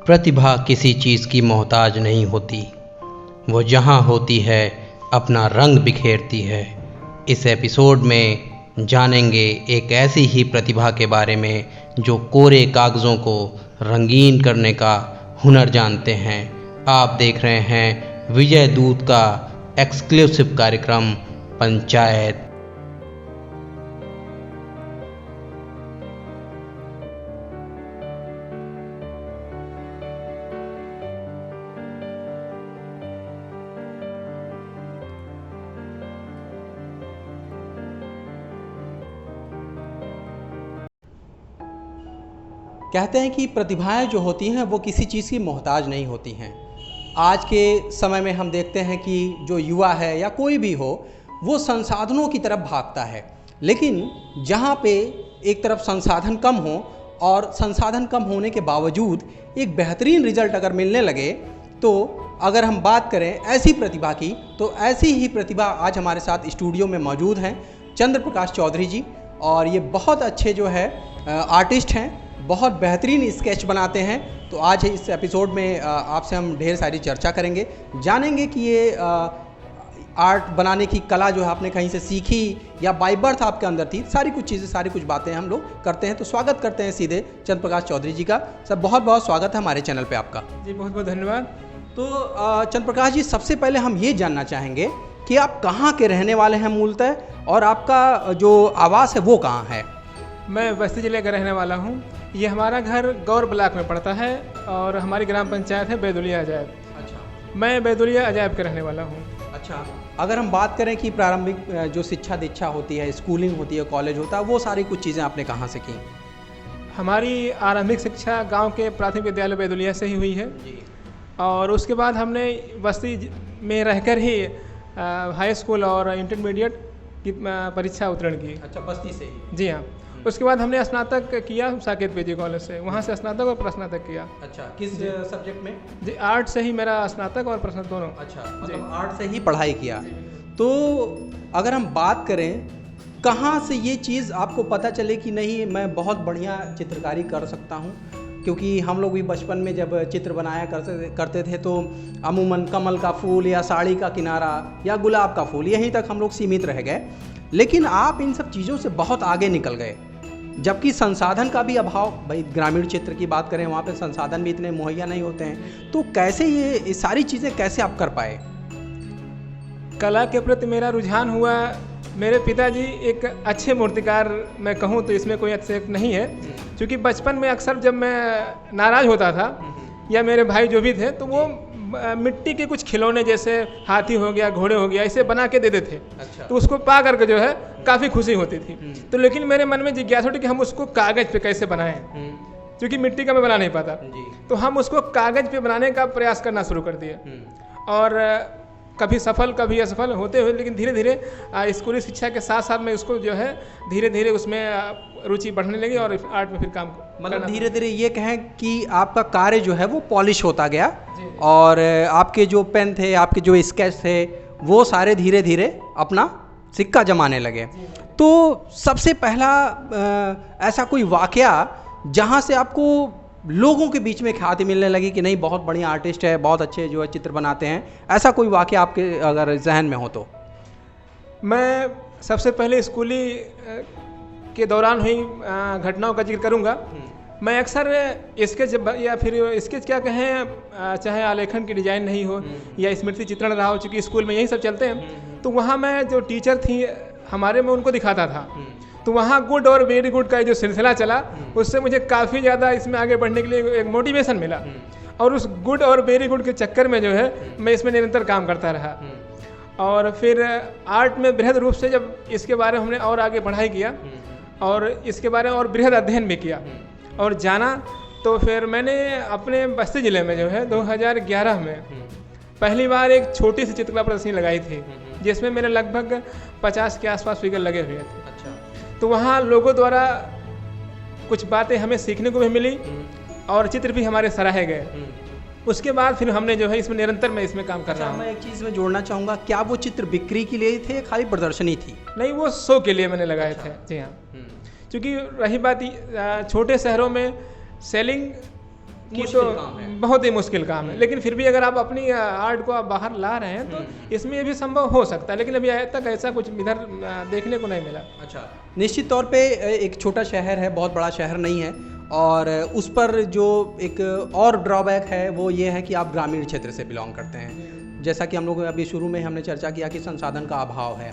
प्रतिभा किसी चीज़ की मोहताज नहीं होती, वो जहाँ होती है अपना रंग बिखेरती है। इस एपिसोड में जानेंगे एक ऐसी ही प्रतिभा के बारे में जो कोरे कागज़ों को रंगीन करने का हुनर जानते हैं। आप देख रहे हैं विजय दूत का एक्सक्लूसिव कार्यक्रम पंचायत। कहते हैं कि प्रतिभाएं जो होती हैं वो किसी चीज़ की मोहताज नहीं होती हैं। आज के समय में हम देखते हैं कि जो युवा है या कोई भी हो वो संसाधनों की तरफ भागता है, लेकिन जहाँ पे एक तरफ संसाधन कम हो और संसाधन कम होने के बावजूद एक बेहतरीन रिजल्ट अगर मिलने लगे, तो अगर हम बात करें ऐसी प्रतिभा की, तो ऐसी ही प्रतिभा आज हमारे साथ स्टूडियो में मौजूद हैं चंद्र प्रकाश चौधरी जी। और ये बहुत अच्छे जो है आर्टिस्ट हैं, बहुत बेहतरीन स्केच बनाते हैं। तो आज इस एपिसोड में आपसे हम ढेर सारी चर्चा करेंगे, जानेंगे कि ये आर्ट बनाने की कला जो है आपने कहीं से सीखी या बाय बर्थ आपके अंदर थी। सारी कुछ चीज़ें, सारी कुछ बातें हम लोग करते हैं। तो स्वागत करते हैं सीधे चंद्र प्रकाश चौधरी जी का। सर बहुत बहुत स्वागत है हमारे चैनल पे आपका। जी बहुत बहुत धन्यवाद। तो चंद्र प्रकाश जी, सबसे पहले हम ये जानना चाहेंगे कि आप कहाँ के रहने वाले हैं मूलतः, और आपका जो आवास है वो कहाँ है? मैं बस्ती जिले का रहने वाला हूँ। ये हमारा घर गौर ब्लॉक में पड़ता है और हमारी ग्राम पंचायत है बैदुलिया अजायब। अच्छा, मैं बैदुलिया अजायब का रहने वाला हूँ। अच्छा। अगर हम बात करें कि प्रारंभिक जो शिक्षा दीक्षा होती है, स्कूलिंग होती है, कॉलेज होता है, वो सारी कुछ चीज़ें आपने कहाँ से की? हमारी आरंभिक शिक्षा गांव के प्राथमिक विद्यालय बैदुलिया से ही हुई है जी। और उसके बाद हमने बस्ती में रहकर ही हाई स्कूल और इंटरमीडिएट की परीक्षा उत्तीर्ण की। अच्छा, बस्ती से ही? जी हाँ। उसके बाद हमने स्नातक किया साकेत पीजी कॉलेज से, वहाँ से स्नातक और प्रस्नातक किया। अच्छा, किस सब्जेक्ट में? जी, आर्ट से ही मेरा स्नातक और प्रश्न दोनों। अच्छा, मतलब आर्ट से ही पढ़ाई किया। तो अगर हम बात करें, कहाँ से ये चीज़ आपको पता चले कि नहीं मैं बहुत बढ़िया चित्रकारी कर सकता हूँ? क्योंकि हम लोग भी बचपन में जब चित्र बनाया करते थे तो अमूमन कमल का फूल या साड़ी का किनारा या गुलाब का फूल, यहीं तक हम लोग सीमित रह गए। लेकिन आप इन सब चीज़ों से बहुत आगे निकल गए, जबकि संसाधन का भी अभाव, भाई ग्रामीण क्षेत्र की बात करें वहाँ पे संसाधन भी इतने मुहैया नहीं होते हैं। तो कैसे ये सारी चीज़ें कैसे आप कर पाए? कला के प्रति मेरा रुझान हुआ। मेरे पिताजी एक अच्छे मूर्तिकार, मैं कहूँ तो इसमें कोई अतिशयोक्ति नहीं है, क्योंकि बचपन में अक्सर जब मैं नाराज़ होता था या मेरे भाई जो भी थे तो वो मिट्टी के कुछ खिलौने जैसे हाथी हो गया, घोड़े हो गया, इसे बना के देते थे। अच्छा। तो उसको पा करके जो है काफ़ी खुशी होती थी। तो लेकिन मेरे मन में जिज्ञासा थी कि हम उसको कागज़ पे कैसे बनाएं, क्योंकि मिट्टी का मैं बना नहीं पाता। तो हम उसको कागज़ पे बनाने का प्रयास करना शुरू कर दिए और कभी सफल कभी असफल होते हुए, लेकिन धीरे धीरे स्कूली शिक्षा के साथ साथ मैं उसको जो है धीरे धीरे उसमें रुचि बढ़ने लगी और आर्ट में फिर काम मतलब धीरे धीरे ये कहें कि आपका कार्य जो है वो पॉलिश होता गया और आपके जो पेन थे, आपके जो स्केच थे, वो सारे धीरे धीरे अपना सिक्का जमाने लगे। तो सबसे पहला ऐसा कोई वाकया जहाँ से आपको लोगों के बीच में ख्याति मिलने लगी कि नहीं बहुत बढ़िया आर्टिस्ट है, बहुत अच्छे जो है चित्र बनाते हैं, ऐसा कोई वाकया आपके अगर जहन में हो तो? मैं सबसे पहले स्कूली के दौरान हुई घटनाओं का जिक्र करूंगा। मैं अक्सर स्केच या फिर स्केच क्या कहें, चाहे आलेखन की डिज़ाइन नहीं हो या स्मृति चित्रण रहा हो, चूँकि स्कूल में यही सब चलते हैं, तो वहाँ मैं जो टीचर थी हमारे में उनको दिखाता था। तो वहाँ गुड और वेरी गुड का जो सिलसिला चला, उससे मुझे काफ़ी ज़्यादा इसमें आगे बढ़ने के लिए एक मोटिवेशन मिला और उस गुड और वेरी गुड के चक्कर में जो है मैं इसमें निरंतर काम करता रहा। और फिर आर्ट में बृहद रूप से जब इसके बारे में हमने और आगे पढ़ाई किया और इसके बारे में और बृहद अध्ययन भी किया और जाना, तो फिर मैंने अपने बस्ती ज़िले में जो है 2011 में पहली बार एक छोटी सी चित्रकला प्रदर्शनी लगाई थी, जिसमें मेरे लगभग 50 के आसपास फिगर लगे हुए थे। अच्छा। तो वहाँ लोगों द्वारा कुछ बातें हमें सीखने को भी मिली और चित्र भी हमारे सराहे गए। उसके बाद फिर हमने जो है इसमें निरंतर मैं इसमें काम कर रहा हूँ। मैं एक चीज़ में जोड़ना चाहूँगा, क्या वो चित्र बिक्री के लिए थे, खाली प्रदर्शनी थी? नहीं, वो शो के लिए मैंने लगाए थे। जी हाँ, क्योंकि रही बात छोटे शहरों में सेलिंग की मुश्किल तो काम है। बहुत ही मुश्किल काम है, लेकिन फिर भी अगर आप अपनी आर्ट को आप बाहर ला रहे हैं तो इसमें ये भी संभव हो सकता है, लेकिन अभी तक ऐसा कुछ इधर देखने को नहीं मिला। अच्छा, निश्चित तौर पे एक छोटा शहर है, बहुत बड़ा शहर नहीं है, और उस पर जो एक और ड्रॉबैक है वो ये है कि आप ग्रामीण क्षेत्र से बिलोंग करते हैं। जैसा कि हम लोग अभी शुरू में हमने चर्चा किया कि संसाधन का अभाव है,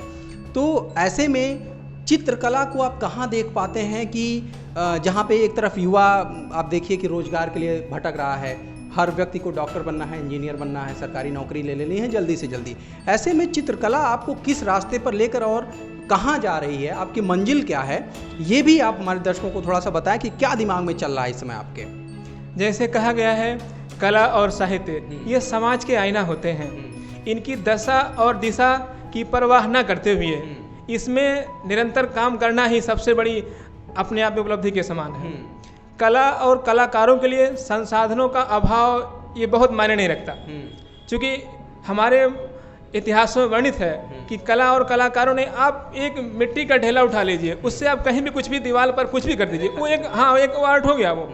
तो ऐसे में चित्रकला को आप कहाँ देख पाते हैं कि जहाँ पे एक तरफ युवा आप देखिए कि रोजगार के लिए भटक रहा है, हर व्यक्ति को डॉक्टर बनना है, इंजीनियर बनना है, सरकारी नौकरी ले लेनी है जल्दी से जल्दी। ऐसे में चित्रकला आपको किस रास्ते पर लेकर और कहाँ जा रही है, आपकी मंजिल क्या है, ये भी आप हमारे दर्शकों को थोड़ा सा बताएं कि क्या दिमाग में चल रहा है इस समय आपके। जैसे कहा गया है, कला और साहित्य ये समाज के आईना होते हैं। इनकी दशा और दिशा की परवाह न करते हुए इसमें निरंतर काम करना ही सबसे बड़ी अपने आप में उपलब्धि के समान है। कला और कलाकारों के लिए संसाधनों का अभाव ये बहुत मायने नहीं रखता, क्योंकि हमारे इतिहास में वर्णित है कि कला और कलाकारों ने, आप एक मिट्टी का ढेला उठा लीजिए, उससे आप कहीं भी कुछ भी दीवार पर कुछ भी कर दीजिए, वो एक वो आर्ट हो गया वो।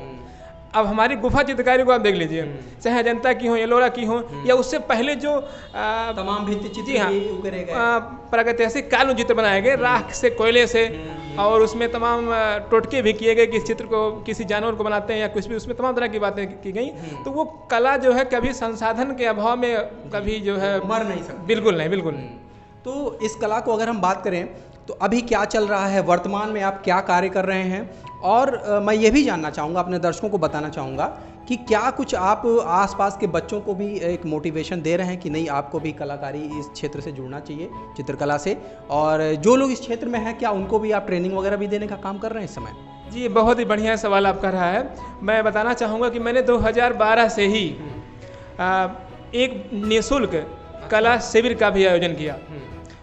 अब हमारी गुफा चित्रकारी को आप देख लीजिए, चाहे अजंता की हो, एलोरा की हो, या उससे पहले जो तमाम भित्ति चित्र जी हाँ उकेरे गए, प्रागैतिहासिक काल में चित्र बनाए गए, राख से, कोयले से, और उसमें तमाम टोटके भी किए गए कि इस चित्र को किसी जानवर को बनाते हैं या कुछ भी, उसमें तमाम तरह की बातें की गई। तो वो कला जो है कभी संसाधन के अभाव में कभी जो है मर नहीं सकती। बिल्कुल नहीं, बिल्कुल नहीं। तो इस कला को अगर हम बात करें तो अभी क्या चल रहा है, वर्तमान में आप क्या कार्य कर रहे हैं, और मैं ये भी जानना चाहूँगा, अपने दर्शकों को बताना चाहूँगा कि क्या कुछ आप आसपास के बच्चों को भी एक मोटिवेशन दे रहे हैं कि नहीं आपको भी कलाकारी इस क्षेत्र से जुड़ना चाहिए, चित्रकला से, और जो लोग इस क्षेत्र में हैं क्या उनको भी आप ट्रेनिंग वगैरह भी देने का काम कर रहे हैं इस समय? जी, बहुत ही बढ़िया सवाल आप कर रहा है। मैं बताना चाहूँगा कि मैंने 2012 से ही एक निःशुल्क कला शिविर का भी आयोजन किया,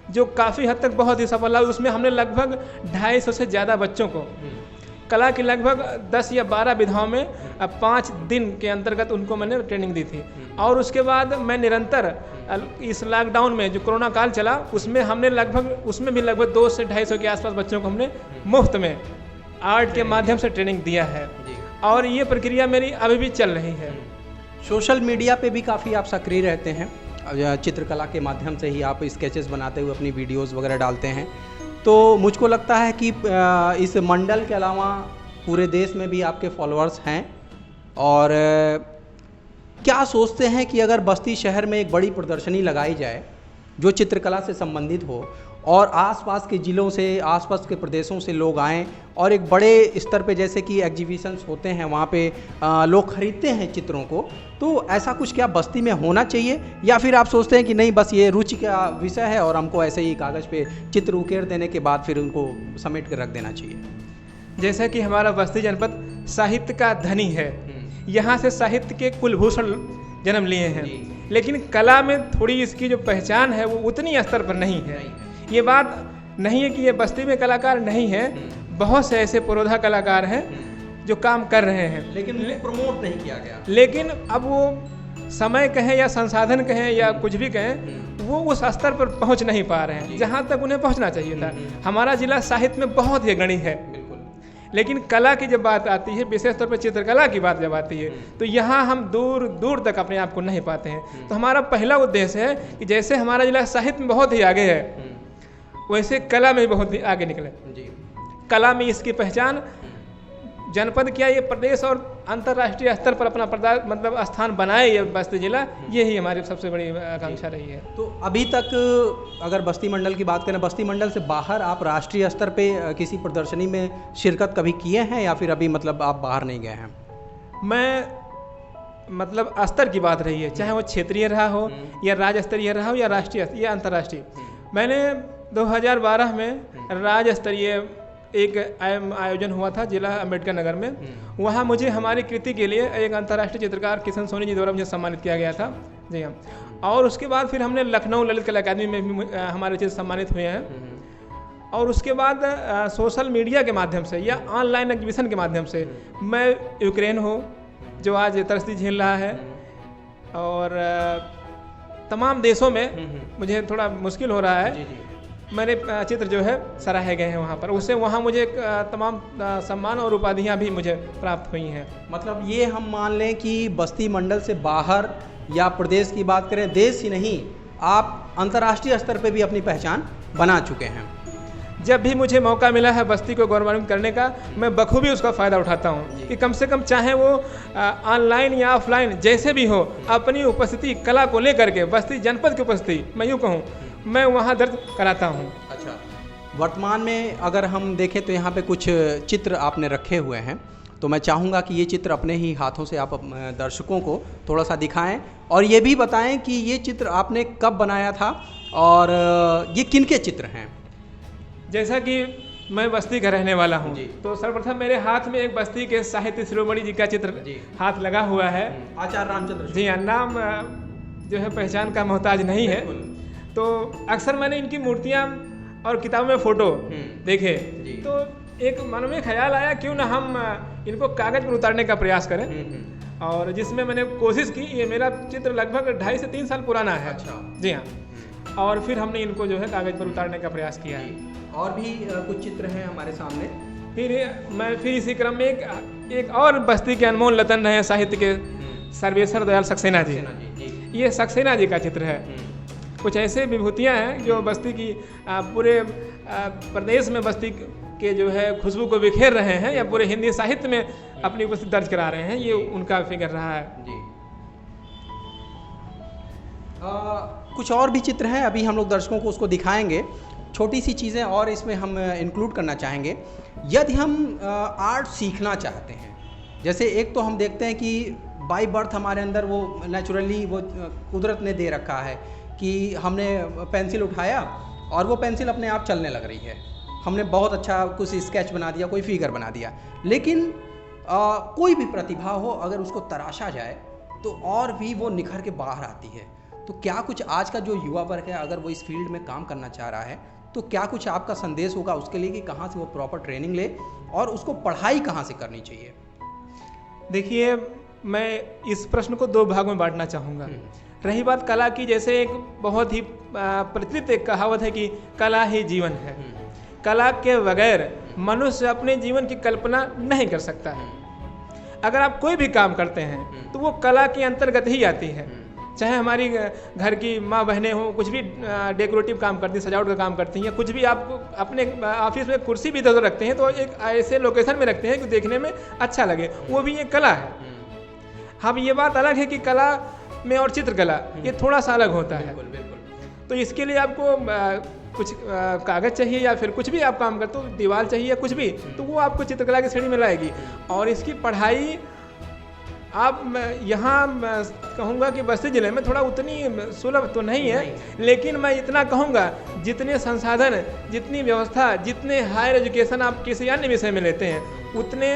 जो काफ़ी हद तक बहुत ही सफल रहा। उसमें हमने लगभग 250 से ज़्यादा बच्चों को कला की लगभग 10 या 12 विधाओं में 5 दिन के अंतर्गत उनको मैंने ट्रेनिंग दी थी। और उसके बाद मैं निरंतर इस लॉकडाउन में जो कोरोना काल चला, उसमें हमने उसमें भी लगभग 200 से 250 के आसपास बच्चों को हमने मुफ्त में आर्ट के माध्यम से ट्रेनिंग दिया है, और ये प्रक्रिया मेरी अभी भी चल रही है। सोशल मीडिया पे भी काफ़ी आप सक्रिय रहते हैं, चित्रकला के माध्यम से ही आप स्केचेस बनाते हुए अपनी वीडियोस वगैरह डालते हैं, तो मुझको लगता है कि इस मंडल के अलावा पूरे देश में भी आपके फॉलोअर्स हैं। और क्या सोचते हैं कि अगर बस्ती शहर में एक बड़ी प्रदर्शनी लगाई जाए जो चित्रकला से संबंधित हो, और आसपास के ज़िलों से, आसपास के प्रदेशों से लोग आएं, और एक बड़े स्तर पे जैसे कि एग्जीबिशंस होते हैं वहाँ पे लोग खरीदते हैं चित्रों को, तो ऐसा कुछ क्या बस्ती में होना चाहिए, या फिर आप सोचते हैं कि नहीं बस ये रुचि का विषय है और हमको ऐसे ही कागज़ पे चित्र उकेर देने के बाद फिर उनको समेट कर रख देना चाहिए? जैसा कि हमारा बस्ती जनपद साहित्य का धनी है, यहाँ से साहित्य के कुलभूषण जन्म लिए हैं, लेकिन कला में थोड़ी इसकी जो पहचान है वो उतनी स्तर पर नहीं है। ये बात नहीं है कि ये बस्ती में कलाकार नहीं है, बहुत से ऐसे पुरोधा कलाकार हैं जो काम कर रहे हैं, लेकिन प्रमोट नहीं किया गया। लेकिन अब वो समय कहें या संसाधन कहें या कुछ भी कहें, वो उस स्तर पर पहुंच नहीं पा रहे हैं जहां तक उन्हें पहुंचना चाहिए था। हमारा जिला साहित्य में बहुत ही अग्रणी है, लेकिन कला की जब बात आती है, विशेष तौर पर चित्रकला की बात जब आती है, तो यहाँ हम दूर दूर तक अपने आप को नहीं पाते हैं। तो हमारा पहला उद्देश्य है कि जैसे हमारा जिला साहित्य में बहुत ही आगे है, वैसे कला में भी बहुत ही आगे निकले। कला में इसकी पहचान जनपद क्या, ये प्रदेश और अंतर्राष्ट्रीय स्तर पर अपना मतलब स्थान बनाए ये बस्ती जिला, यही हमारी सबसे बड़ी आकांक्षा रही है। तो अभी तक अगर बस्ती मंडल की बात करें, बस्ती मंडल से बाहर आप राष्ट्रीय स्तर पे किसी प्रदर्शनी में शिरकत कभी किए हैं, या फिर अभी मतलब आप बाहर नहीं गए हैं? मैं मतलब स्तर की बात रही है, चाहे वो क्षेत्रीय रहा हो या राज्य स्तरीय रहा हो या राष्ट्रीय या अंतर्राष्ट्रीय। मैंने 2012 में राज्य स्तरीय एक आयोजन हुआ था जिला अम्बेडकर नगर में, वहाँ मुझे हमारी कृति के लिए एक अंतर्राष्ट्रीय चित्रकार किशन सोनी जी द्वारा मुझे सम्मानित किया गया था। जी हाँ। और उसके बाद फिर हमने लखनऊ ललित कला अकादमी में भी हमारे चित्र सम्मानित हुए हैं। और उसके बाद सोशल मीडिया के माध्यम से या ऑनलाइन एग्जीबिशन के माध्यम से मैं यूक्रेन हो जो आज तरक्की झेल रहा है, और तमाम देशों में मुझे थोड़ा मुश्किल हो रहा है मेरे चित्र जो है सराहे गए हैं वहाँ पर। उससे वहाँ मुझे तमाम सम्मान और उपाधियाँ भी मुझे प्राप्त हुई हैं। मतलब ये हम मान लें कि बस्ती मंडल से बाहर या प्रदेश की बात करें, देश ही नहीं, आप अंतर्राष्ट्रीय स्तर पे भी अपनी पहचान बना चुके हैं। जब भी मुझे मौका मिला है बस्ती को गौरवान्वित करने का, मैं बखूबी उसका फ़ायदा उठाता हूँ कि कम से कम चाहे वो ऑनलाइन या ऑफलाइन जैसे भी हो, अपनी उपस्थिति कला को लेकर के बस्ती जनपद की उपस्थिति मैं यूँ कहूँ मैं वहाँ दर्ज कराता हूँ। अच्छा, वर्तमान में अगर हम देखें तो यहाँ पे कुछ चित्र आपने रखे हुए हैं, तो मैं चाहूँगा कि ये चित्र अपने ही हाथों से आप दर्शकों को थोड़ा सा दिखाएं और ये भी बताएं कि ये चित्र आपने कब बनाया था और ये किन के चित्र हैं। जैसा कि मैं बस्ती का रहने वाला हूँ, तो सर्वप्रथम मेरे हाथ में एक बस्ती के साहित्य शिरोमणि जी का चित्र हाथ लगा हुआ है। आचार्य रामचंद्र जी हाँ, नाम जो है पहचान का मोहताज नहीं है। तो अक्सर मैंने इनकी मूर्तियाँ और किताबों में फ़ोटो देखे, तो एक मन में ख्याल आया क्यों ना हम इनको कागज़ पर उतारने का प्रयास करें, और जिसमें मैंने कोशिश की। ये मेरा चित्र लगभग 2.5 से 3 साल पुराना है। अच्छा। जी हाँ, और फिर हमने इनको जो है कागज़ पर उतारने का प्रयास किया है। और भी कुछ चित्र हैं हमारे सामने। फिर इसी क्रम में एक और बस्ती के अनमोल रतन रहे साहित्य के सर्वेश्वर दयाल सक्सेना जी। ये सक्सेना जी का चित्र है। कुछ ऐसे विभूतियाँ हैं जो बस्ती की पूरे प्रदेश में बस्ती के जो है खुशबू को बिखेर रहे हैं या पूरे हिंदी साहित्य में अपनी उपस्थिति दर्ज करा रहे हैं। ये उनका फिगर रहा है जी। कुछ और भी चित्र हैं, अभी हम लोग दर्शकों को उसको दिखाएंगे। छोटी सी चीज़ें और इसमें हम इंक्लूड करना चाहेंगे। यदि हम आर्ट सीखना चाहते हैं, जैसे एक तो हम देखते हैं कि बाय बर्थ हमारे अंदर वो नेचुरली वो कुदरत ने दे रखा है कि हमने पेंसिल उठाया और वो पेंसिल अपने आप चलने लग रही है, हमने बहुत अच्छा कुछ स्केच बना दिया, कोई फिगर बना दिया। लेकिन कोई भी प्रतिभा हो, अगर उसको तराशा जाए तो और भी वो निखर के बाहर आती है। तो क्या कुछ आज का जो युवा वर्ग है, अगर वो इस फील्ड में काम करना चाह रहा है, तो क्या कुछ आपका संदेश होगा उसके लिए कि कहाँ से वो प्रॉपर ट्रेनिंग ले और उसको पढ़ाई कहाँ से करनी चाहिए? देखिए, मैं इस प्रश्न को 2 भागों में बांटना चाहूँगा। रही बात कला की, जैसे एक बहुत ही प्रचलित एक कहावत है कि कला ही जीवन है। कला के बगैर मनुष्य अपने जीवन की कल्पना नहीं कर सकता है। अगर आप कोई भी काम करते हैं तो वो कला के अंतर्गत ही आती है। चाहे हमारी घर की माँ बहनें हों, कुछ भी डेकोरेटिव काम करती हैं, सजावट का काम करती हैं, या कुछ भी आप अपने ऑफिस में कुर्सी भी इधर रखते हैं तो एक ऐसे लोकेशन में रखते हैं कि देखने में अच्छा लगे, वो भी एक कला है। हाँ, ये बात अलग है कि कला में और चित्रकला ये थोड़ा सा अलग होता है। तो इसके लिए आपको कुछ कागज़ चाहिए या फिर कुछ भी आप काम करते हो, दीवार चाहिए या कुछ भी, तो वो आपको चित्रकला की श्रेणी में लाएगी। और इसकी पढ़ाई आप यहाँ कहूँगा कि बस्ती ज़िले में थोड़ा उतनी सुलभ तो नहीं है, लेकिन मैं इतना कहूँगा जितने संसाधन, जितनी व्यवस्था, जितने हायर एजुकेशन आप किसी अन्य विषय में लेते हैं, उतने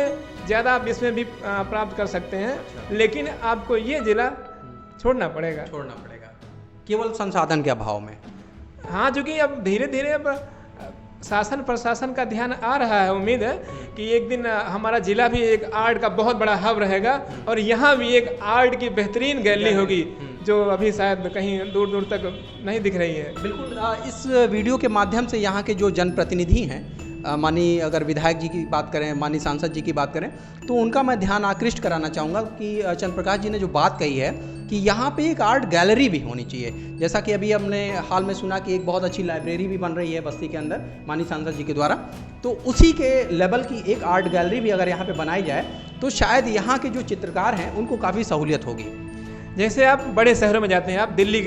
ज़्यादा आप इसमें भी प्राप्त कर सकते हैं। लेकिन आपको ये ज़िला छोड़ना पड़ेगा केवल संसाधन के अभाव में। हाँ, चूँकि अब धीरे धीरे अब शासन प्रशासन का ध्यान आ रहा है। उम्मीद है कि एक दिन हमारा जिला भी एक आर्ट का बहुत बड़ा हब रहेगा और यहाँ भी एक आर्ट की बेहतरीन गैलरी होगी जो अभी शायद कहीं दूर दूर तक नहीं दिख रही है। बिल्कुल, इस वीडियो के माध्यम से यहाँ के जो जनप्रतिनिधि हैं, माननीय अगर विधायक जी की बात करें, माननीय सांसद जी की बात करें, तो उनका मैं ध्यान आकृष्ट कराना चाहूँगा कि चंद्र प्रकाश जी ने जो बात कही है कि यहाँ पे एक आर्ट गैलरी भी होनी चाहिए। जैसा कि अभी हमने हाल में सुना कि एक बहुत अच्छी लाइब्रेरी भी बन रही है बस्ती के अंदर माननीय सांसद जी के द्वारा, तो उसी के लेवल की एक आर्ट गैलरी भी अगर यहाँ पे बनाई जाए तो शायद यहाँ के जो चित्रकार हैं उनको काफ़ी सहूलियत होगी। जैसे आप बड़े शहरों में जाते हैं, आप दिल्ली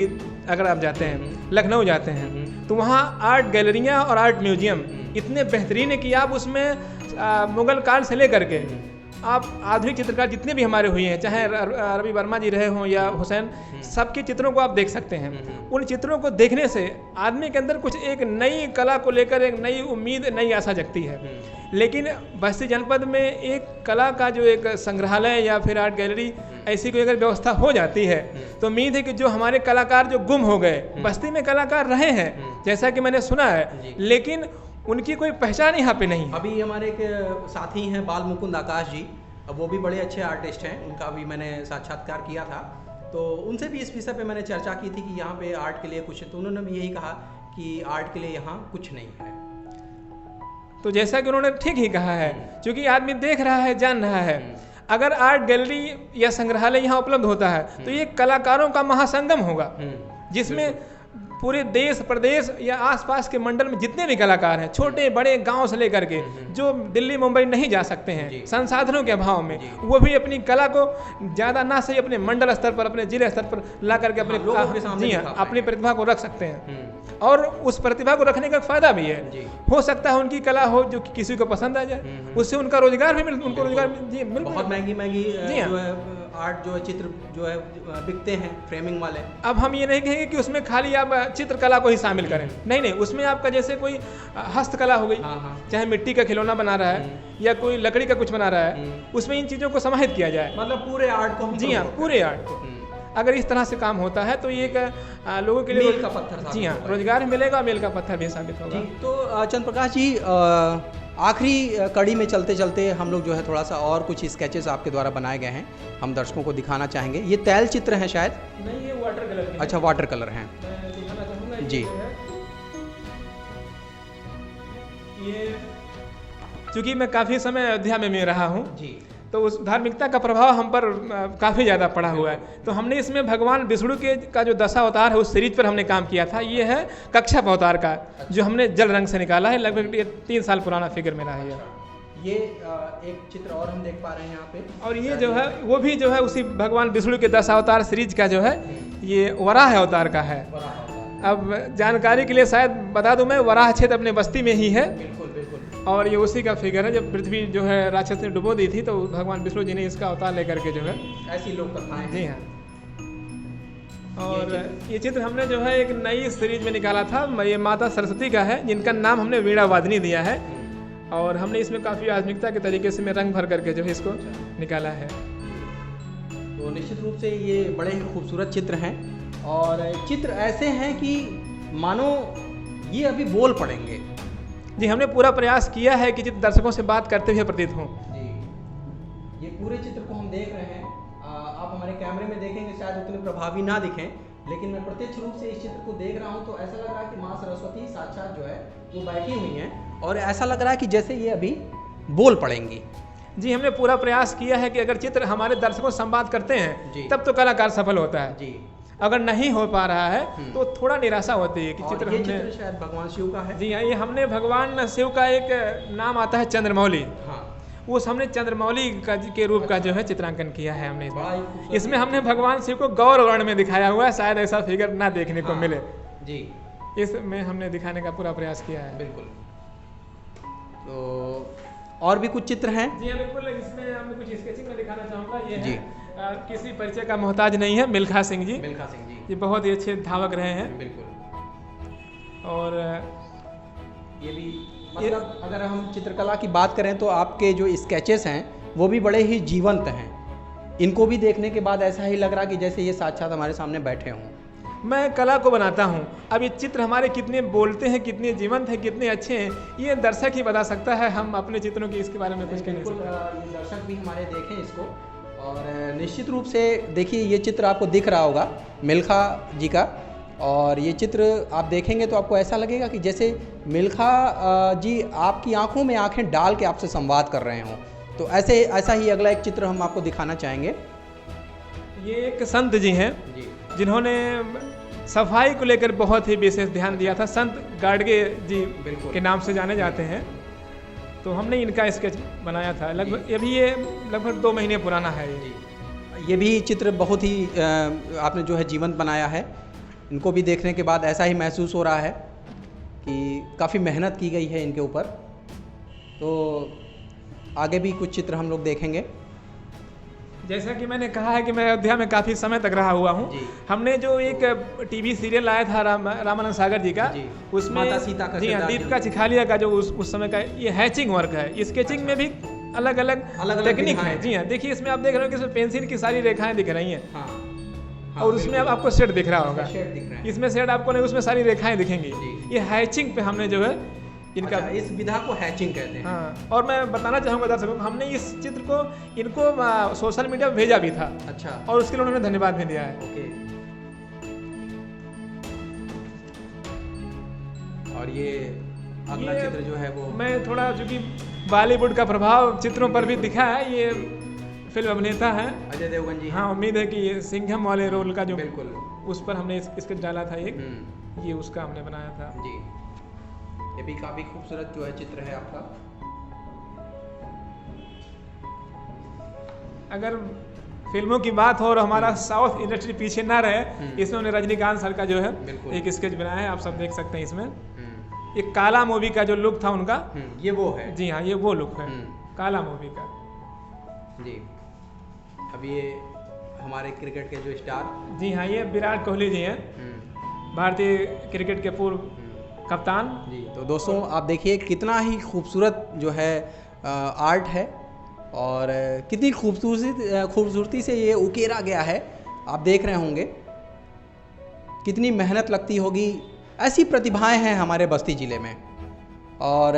अगर आप जाते हैं, लखनऊ जाते हैं, तो वहाँ आर्ट गैलरियाँ और आर्ट म्यूजियम इतने बेहतरीन है कि आप उसमें मुगल काल से लेकर के आप आधुनिक चित्रकार जितने भी हमारे हुए हैं, चाहे रवि वर्मा जी रहे हों या हुसैन, सबके चित्रों को आप देख सकते हैं। उन चित्रों को देखने से आदमी के अंदर कुछ एक नई कला को लेकर एक नई उम्मीद, नई आशा जगती है। लेकिन बस्ती जनपद में एक कला का जो एक संग्रहालय या फिर आर्ट गैलरी ऐसी कोई अगर व्यवस्था हो जाती है तो उम्मीद है कि जो हमारे कलाकार जो गुम हो गए, बस्ती में कलाकार रहे हैं जैसा कि मैंने सुना है, लेकिन उनकी कोई पहचान यहाँ पे नहीं। अभी हमारे एक साथी हैं बाल मुकुंद आकाश जी, अब वो भी बड़े अच्छे आर्टिस्ट हैं, उनका भी मैंने साक्षात्कार किया था, तो उनसे भी इस विषय पे मैंने चर्चा की थी कि यहाँ पे आर्ट के लिए कुछ, तो उन्होंने भी यही कहा कि आर्ट के लिए यहाँ कुछ नहीं है। तो जैसा कि उन्होंने ठीक ही कहा है, क्योंकि आदमी देख रहा है, जान रहा है। अगर आर्ट गैलरी या संग्रहालय यहाँ उपलब्ध होता है तो ये कलाकारों का महासंगम होगा, जिसमें पूरे देश प्रदेश या आसपास के मंडल में जितने भी कलाकार हैं, छोटे बड़े गांव से लेकर के, जो दिल्ली मुंबई नहीं जा सकते हैं संसाधनों के अभाव में, वो भी अपनी कला को ज़्यादा ना सही अपने मंडल स्तर पर, अपने जिले स्तर पर ला करके अपने लोगों के सामने अपनी प्रतिभा को रख सकते हैं। और उस प्रतिभा को रखने का फायदा भी है। हो सकता है उनकी कला हो जो किसी को पसंद आ जाए, उससे उनका रोजगार भी उनको रोजगार मिल बहुत महंगी जो है आर्ट जो है, चित्र जो है बिकते हैं फ्रेमिंग वाले। अब हम ये नहीं कहेंगे कि उसमें खाली आप चित्रकला को ही शामिल करें, नहीं, उसमें आपका जैसे कोई हस्तकला हो गई, चाहे मिट्टी का खिलौना बना रहा है या कोई लकड़ी का कुछ बना रहा है, उसमें इन चीज़ों को समाहित किया जाए, मतलब पूरे आर्ट को। जी हाँ, पूरे आर्ट को अगर इस तरह से काम होता है तो ये एक लोगों के लिए मील का पत्थर, जी हाँ, रोजगार मिलेगा, मील का पत्थर भी साबित होगा। तो चंद्र प्रकाश जी, आखिरी कड़ी में चलते चलते हम लोग जो है थोड़ा सा और कुछ स्केचेस आपके द्वारा बनाए गए हैं, हम दर्शकों को दिखाना चाहेंगे। ये तैल चित्र हैं शायद? नहीं, ये वाटर कलर के। अच्छा, वाटर कलर हैं। मैं दिखाना चाहूँगा जी। ये चूँकि मैं काफ़ी समय अयोध्या में रहा हूँ जी, तो उस धार्मिकता का प्रभाव हम पर काफ़ी ज़्यादा पड़ा हुआ है। तो हमने इसमें भगवान विष्णु के का जो दशा अवतार है उस सीरीज पर हमने काम किया था। ये है कच्छप अवतार का, जो हमने जल रंग से निकाला है। लगभग 3 साल पुराना फिगर मेरा है ये एक चित्र और हम देख पा रहे हैं यहाँ पे। और ये जो है वो भी जो है उसी भगवान विष्णु के दशा अवतार सीरीज का जो है ये वराह अवतार का है। अब जानकारी के लिए शायद बता दूं मैं, वराह क्षेत्र अपने बस्ती में ही है। बिल्कुल बिल्कुल। और ये उसी का फिगर है। जब पृथ्वी जो है राक्षस ने डुबो दी थी तो भगवान विष्णु जी ने इसका अवतार लेकर के जो है, ऐसी लोक कथाएं। जी हाँ। और ये चित्र हमने जो है एक नई सीरीज में निकाला था। ये माता सरस्वती का है, जिनका नाम हमने वीणा वादनी दिया है। और हमने इसमें काफ़ी आधुनिकता के तरीके से रंग भर करके जो है इसको निकाला है। तो निश्चित रूप से ये बड़े ही खूबसूरत चित्र हैं, और चित्र ऐसे हैं कि मानो ये अभी बोल पड़ेंगे। जी, हमने पूरा प्रयास किया है कि चित्र दर्शकों से बात करते हुए प्रतीत हों। जी, ये पूरे चित्र को हम देख रहे हैं। आप हमारे कैमरे में देखेंगे शायद उतने प्रभावी ना दिखें, लेकिन मैं प्रत्यक्ष रूप से इस चित्र को देख रहा हूँ तो ऐसा लग रहा है कि माँ सरस्वती साक्षात जो है वो बैठी हुई हैं, और ऐसा लग रहा है कि जैसे ये अभी बोल पड़ेंगी। जी, हमने पूरा प्रयास किया है कि अगर चित्र हमारे दर्शकों से संवाद करते हैं तब तो कलाकार सफल होता है। जी, अगर नहीं हो पा रहा है तो थोड़ा निराशा होती है कि चित्र ये हमने, चित्र शायद भगवान शिव का है। जी हाँ, ये हमने भगवान शिव का एक नाम आता है चंद्रमौली। हाँ, उस हमने चंद्रमौली का के रूप का जो है चित्रांकन किया है हमने बड़ा ही इसमें। खूबसूरत। इसमें हमने भगवान शिव को गौर वर्ण में दिखाया हुआ है, शायद ऐसा फिगर ना देखने को मिले। जी, इसमें हमने दिखाने का पूरा प्रयास किया है। बिल्कुल। तो और भी कुछ चित्र हैं? जी हाँ, बिल्कुल। इसमें मैं कुछ स्केचिंग में दिखाना चाहूँगा। ये जी। है किसी परिचय का मोहताज नहीं है, मिल्खा सिंह जी। मिल्खा सिंह जी, ये बहुत ही अच्छे धावक रहे हैं। बिल्कुल। और ये भी मतलब अगर हम चित्रकला की बात करें तो आपके जो स्केचेस हैं वो भी बड़े ही जीवंत हैं। इनको भी देखने के बाद ऐसा ही लग रहा कि जैसे ये साक्षात हमारे सामने बैठे हों। मैं कला को बनाता हूँ। अब ये चित्र हमारे कितने बोलते हैं, कितने जीवंत हैं, कितने अच्छे हैं, ये दर्शक ही बता सकता है। हम अपने चित्रों की इसके बारे में कुछ कह नहीं सकते। ये दर्शक भी हमारे देखें इसको, और निश्चित रूप से देखिए ये चित्र आपको दिख रहा होगा मिल्खा जी का, और ये चित्र आप देखेंगे तो आपको ऐसा लगेगा कि जैसे मिल्खा जी आपकी आंखों में आंखें डाल के आपसे संवाद कर रहे हों। तो ऐसा ही अगला एक चित्र हम आपको दिखाना चाहेंगे। ये एक संत जी हैं जी, जिन्होंने सफाई को लेकर बहुत ही विशेष ध्यान दिया था। संत गाडगे जी के नाम से जाने जाते हैं। तो हमने इनका स्केच बनाया था। लगभग ये लगभग 2 महीने पुराना है। ये भी चित्र बहुत ही आपने जो है जीवंत बनाया है। इनको भी देखने के बाद ऐसा ही महसूस हो रहा है कि काफ़ी मेहनत की गई है इनके ऊपर। तो आगे भी कुछ चित्र हम लोग देखेंगे। जैसा कि मैंने कहा है कि मैं अयोध्या में काफ़ी समय तक रहा हुआ हूँ। हमने जो एक टीवी सीरियल आया था रामानंद सागर जी का, उसमें माता सीता का, जी हाँ, दीपिका चिखालिया का जो उस समय का ये हैचिंग वर्क है। स्केचिंग में भी अलग अलग टेक्निक है। जी हाँ, देखिए इसमें आप देख रहे हो कि इसमें पेंसिल की सारी रेखाएं दिख रही हैं। हाँ, और उसमें अब आपको शेड दिख रहा होगा। शेड दिख रहा है। इसमें शेड आपको नहीं, उसमें सारी रेखाएं दिखेंगी। ये हैचिंग पे हमने जो है इनका, अच्छा, इस विधा को हैचिंग कहते हैं। हाँ। और मैं बताना चाहूँगा दर्शकों को, हमने इस चित्र को इनको सोशल मीडिया में भेजा भी था। अच्छा, और उसके लिए उन्होंने धन्यवाद भी दिया है। ओके। और ये अगला ये चित्र जो है वो मैं थोड़ा, चूँकि बॉलीवुड का प्रभाव चित्रों पर भी दिखा है, ये फिल्म अभिनेता है अजय देवगन जी। हाँ, उम्मीद है कि ये सिंघम वाले रोल का जो बिल्कुल। उस पर हमने स्केच डाला था एक, ये उसका हमने बनाया था जी। ये भी काफ़ी खूबसूरत जो है चित्र है आपका। अगर फिल्मों की बात हो और हमारा साउथ इंडस्ट्री पीछे ना रहे, इसमें उन्होंने रजनीकांत सर का जो है एक स्केच बनाया है, आप सब देख सकते हैं इसमें। एक काला मूवी का जो लुक था उनका, ये वो है। जी हाँ, ये वो लुक है काला मूवी का। जी। अब ये हमारे क्रिकेट के जो स्टार, जी हाँ, ये विराट कोहली जी हैं, भारतीय क्रिकेट के पूर्व कप्तान जी। तो दोस्तों आप देखिए कितना ही खूबसूरत जो है आर्ट है और कितनी खूबसूरती से ये उकेरा गया है। आप देख रहे होंगे कितनी मेहनत लगती होगी। ऐसी प्रतिभाएं हैं हमारे बस्ती ज़िले में और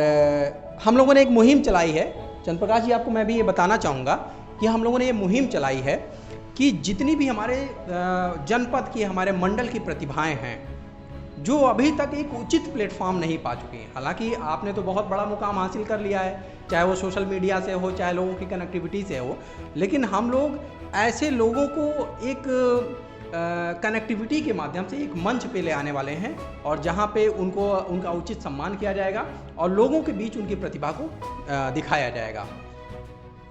हम लोगों ने एक मुहिम चलाई है। चंद्र प्रकाश जी, आपको मैं भी ये बताना चाहूँगा कि हम लोगों ने ये मुहिम चलाई है कि जितनी भी हमारे जनपद की, हमारे मंडल की प्रतिभाएं हैं जो अभी तक एक उचित प्लेटफॉर्म नहीं पा चुकी हैं। हालांकि आपने तो बहुत बड़ा मुकाम हासिल कर लिया है, चाहे वो सोशल मीडिया से हो, चाहे लोगों की कनेक्टिविटी से हो, लेकिन हम लोग ऐसे लोगों को एक कनेक्टिविटी के माध्यम से एक मंच पे ले आने वाले हैं और जहां पे उनका उचित सम्मान किया जाएगा और लोगों के बीच उनकी प्रतिभा को दिखाया जाएगा।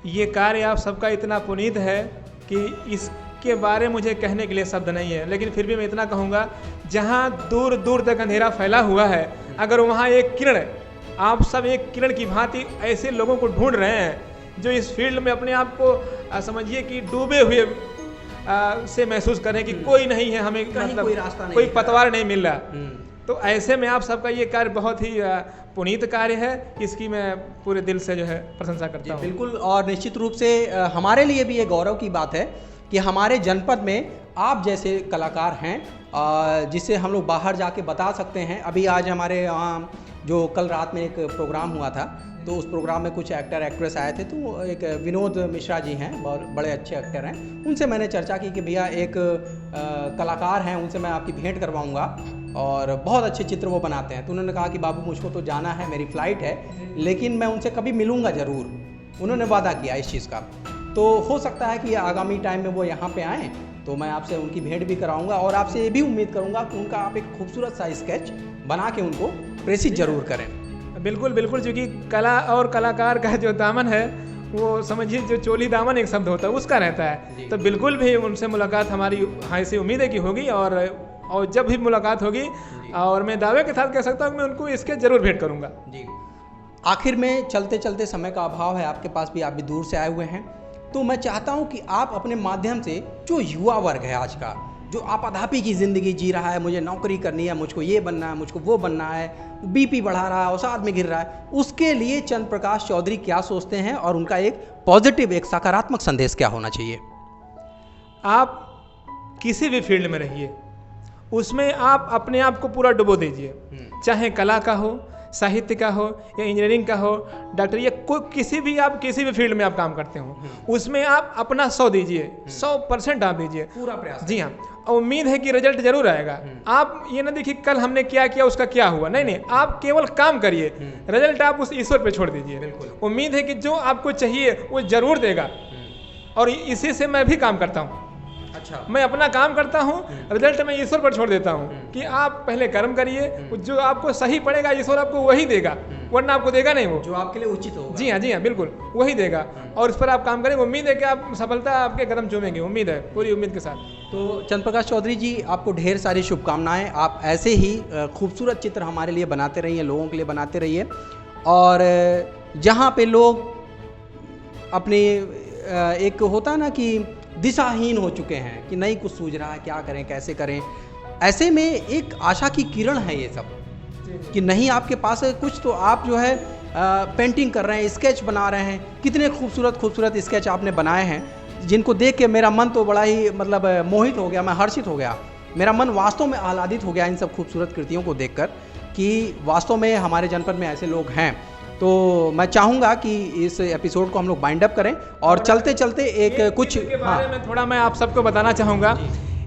ये कार्य आप सबका इतना पुनीत है कि इसके बारे मुझे कहने के लिए शब्द नहीं है, लेकिन फिर भी मैं इतना कहूँगा, जहाँ दूर दूर तक अंधेरा फैला हुआ है, अगर वहाँ एक किरण, आप सब एक किरण की भांति ऐसे लोगों को ढूंढ रहे हैं जो इस फील्ड में अपने आप को समझिए कि डूबे हुए से महसूस करें कि कोई नहीं है, हमें मतलब कोई रास्ता नहीं, कोई पतवार नहीं मिल रहा, तो ऐसे में आप सबका ये कार्य बहुत ही पुनीत कार्य है। इसकी मैं पूरे दिल से जो है प्रशंसा करता हूँ। बिल्कुल। और निश्चित रूप से हमारे लिए भी ये गौरव की बात है कि हमारे जनपद में आप जैसे कलाकार हैं जिससे हम लोग बाहर जाके बता सकते हैं। अभी आज हमारे यहाँ जो कल रात में एक प्रोग्राम हुआ था, तो उस प्रोग्राम में कुछ एक्टर एक्ट्रेस आए थे, तो एक विनोद मिश्रा जी हैं, बहुत बड़े अच्छे एक्टर हैं, उनसे मैंने चर्चा की कि भैया एक कलाकार हैं, उनसे मैं आपकी भेंट करवाऊंगा और बहुत अच्छे चित्र वो बनाते हैं। तो उन्होंने कहा कि बाबू मुझको तो जाना है, मेरी फ़्लाइट है, लेकिन मैं उनसे कभी मिलूँगा ज़रूर। उन्होंने वादा किया इस चीज़ का। तो हो सकता है कि आगामी टाइम में वो यहाँ पे आएँ तो मैं आपसे उनकी भेंट भी कराऊंगा और आपसे ये भी उम्मीद करूंगा कि उनका आप एक खूबसूरत सा स्केच बना के उनको प्रेषित जरूर करें। बिल्कुल बिल्कुल, क्योंकि कला और कलाकार का जो दामन है वो समझिए जो चोली दामन एक शब्द होता है उसका रहता है। तो बिल्कुल भी उनसे मुलाकात हमारी ऐसी उम्मीद है कि होगी और जब भी मुलाकात होगी और मैं दावे के साथ कह सकता हूँ मैं उनको स्केच जरूर भेंट करूँगा जी। आखिर में चलते चलते समय का अभाव है आपके पास भी, आप भी दूर से आए हुए हैं, तो मैं चाहता हूं कि आप अपने माध्यम से जो युवा वर्ग है आज का, जो आपाधापी की ज़िंदगी जी रहा है, मुझे नौकरी करनी है, मुझको ये बनना है, मुझको वो बनना है, बीपी बढ़ा रहा है, अवसाद में गिर रहा है, उसके लिए चंद्र प्रकाश चौधरी क्या सोचते हैं और उनका एक पॉजिटिव, एक सकारात्मक संदेश क्या होना चाहिए? आप किसी भी फील्ड में रहिए, उसमें आप अपने आप को पूरा डुबो दीजिए, चाहे कला का हो, साहित्य का हो या इंजीनियरिंग का हो, डॉक्टर या कोई किसी भी फील्ड में आप काम करते हो, उसमें आप अपना 100 दीजिए, 100% आप दीजिए, पूरा प्रयास। जी हाँ, उम्मीद है कि रिजल्ट जरूर आएगा। आप ये ना देखिए कल हमने क्या किया उसका क्या हुआ, नहीं, आप केवल काम करिए, रिजल्ट आप उस ईश्वर पे छोड़ दीजिए। उम्मीद है कि जो आपको चाहिए वो जरूर देगा और इसी से मैं भी काम करता हूँ। अच्छा, मैं अपना काम करता हूँ, रिजल्ट मैं ईश्वर पर छोड़ देता हूँ कि आप पहले कर्म करिए, जो आपको सही पड़ेगा ईश्वर आपको वही देगा, वरना आपको देगा नहीं, वो जो आपके लिए उचित होगा। जी हाँ बिल्कुल वही देगा और इस पर आप काम करेंगे। उम्मीद है कि आप सफलता आपके कदम चूमेंगे, उम्मीद है, पूरी उम्मीद के साथ। तो चंद्र प्रकाश चौधरी जी, आपको ढेर सारी शुभकामनाएं। आप ऐसे ही खूबसूरत चित्र हमारे लिए बनाते रहिए, लोगों के लिए बनाते रहिए और जहाँ पे लोग अपने एक होता ना कि दिशाहीन हो चुके हैं कि नहीं कुछ सूझ रहा है, क्या करें, कैसे करें, ऐसे में एक आशा की किरण है ये सब कि नहीं आपके पास है कुछ, तो आप जो है पेंटिंग कर रहे हैं, स्केच बना रहे हैं। कितने खूबसूरत स्केच आपने बनाए हैं जिनको देख के मेरा मन तो बड़ा ही मतलब मोहित हो गया, मैं हर्षित हो गया, मेरा मन वास्तव में आह्लादित हो गया इन सब खूबसूरत कृतियों को देखकर कि वास्तव में हमारे जनपद में ऐसे लोग हैं। तो मैं चाहूँगा कि इस एपिसोड को हम लोग बाइंड अप करें और चलते चलते एक कुछ के बारे में थोड़ा मैं आप सबको बताना चाहूँगा।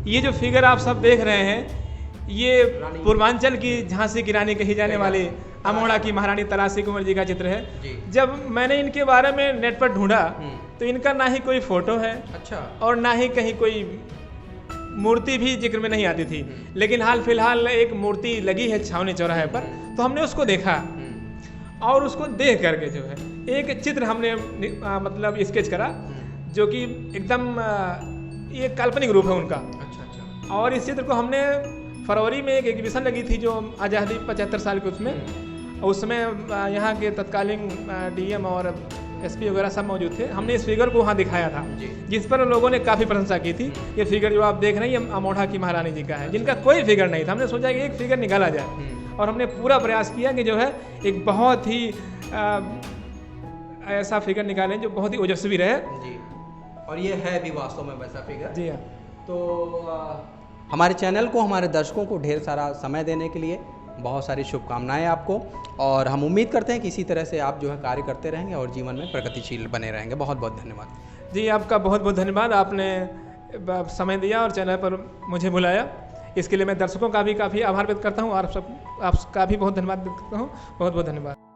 ये जो फिगर आप सब देख रहे हैं, ये पूर्वांचल की झांसी की रानी कही जाने वाली अमोड़ा की महारानी तलासी कुंवर जी का चित्र है। जब मैंने इनके बारे में नेट पर ढूंढा तो इनका ना ही कोई फोटो है, अच्छा, और ना ही कहीं कोई मूर्ति भी जिक्र में नहीं आती थी। लेकिन हाल फिलहाल एक मूर्ति लगी है छावनी चौराहे पर, तो हमने उसको देखा और उसको देख करके जो है एक चित्र हमने मतलब स्केच करा, जो कि एकदम ये काल्पनिक रूप है उनका। अच्छा। और इस चित्र को हमने फरवरी में एक एग्जीबिशन लगी थी जो आज़ादी 75 साल के उसमें यहाँ के तत्कालीन डीएम और एसपी वगैरह सब मौजूद थे। हमने इस फिगर को वहाँ दिखाया था, जिस पर लोगों ने काफ़ी प्रशंसा की थी। ये फिगर जो आप देख रहे हैं ये अमोढ़ा की महारानी जी का है, जिनका कोई फिगर नहीं था। हमने सोचा कि एक फिगर निकाला जाए और हमने पूरा प्रयास किया कि जो है एक बहुत ही ऐसा फिगर निकालें जो बहुत ही ओजस्वी रहे जी। और ये है भी वास्तव में वैसा फिगर। जी हाँ। तो हमारे चैनल को, हमारे दर्शकों को ढेर सारा समय देने के लिए बहुत सारी शुभकामनाएं आपको, और हम उम्मीद करते हैं कि इसी तरह से आप जो है कार्य करते रहेंगे और जीवन में प्रगतिशील बने रहेंगे। बहुत बहुत धन्यवाद। जी, आपका बहुत बहुत धन्यवाद। आपने समय दिया और चैनल पर मुझे बुलाया, इसके लिए मैं दर्शकों का भी काफ़ी आभार व्यक्त करता हूँ और आपका भी बहुत धन्यवाद व्यक्त करता हूँ। बहुत बहुत धन्यवाद।